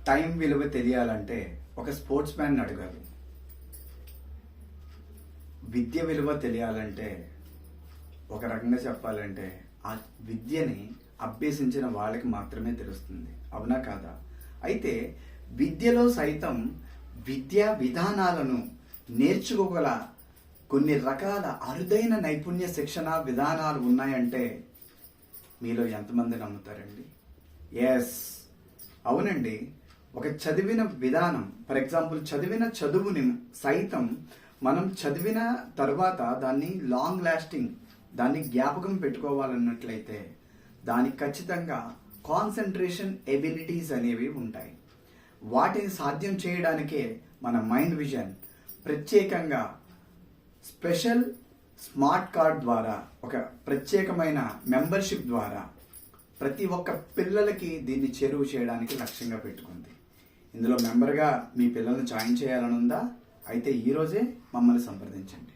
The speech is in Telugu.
టైం విలువ తెలియాలంటే ఒక స్పోర్ట్స్ మ్యాన్ అడగాలి. విద్య విలువ తెలియాలంటే ఒక రకంగా చెప్పాలంటే ఆ విద్యని అభ్యసించిన వాళ్ళకి మాత్రమే తెలుస్తుంది. అవునా కాదా? అయితే విద్యలో సైతం విద్యా విధానాలను నేర్చుకోగల కొన్ని రకాల అరుదైన నైపుణ్య శిక్షణ విధానాలు ఉన్నాయంటే మీలో ఎంతమంది నమ్ముతారండి? ఎస్, అవునండి. ఒక చదివిన విధానం, ఫర్ ఎగ్జాంపుల్ చదివిన చదువుని సైతం మనం చదివిన తర్వాత దాన్ని లాంగ్ లాస్టింగ్, దాన్ని జ్ఞాపకం పెట్టుకోవాలన్నట్లయితే దానికి ఖచ్చితంగా కాన్సన్ట్రేషన్ ఎబిలిటీస్ అనేవి ఉంటాయి. వాటిని సాధ్యం చేయడానికే మన మైండ్ విజన్ ప్రత్యేకంగా స్పెషల్ స్మార్ట్ కార్డ్ ద్వారా, ఒక ప్రత్యేకమైన మెంబర్షిప్ ద్వారా ప్రతి ఒక్క పిల్లలకి దీన్ని చేరువ చేయడానికి లక్ష్యంగా పెట్టుకుంది. ఇందులో మెంబర్గా మీ పిల్లల్ని జాయిన్ చేయాలని ఉందా? అయితే ఈరోజే మమ్మల్ని సంప్రదించండి.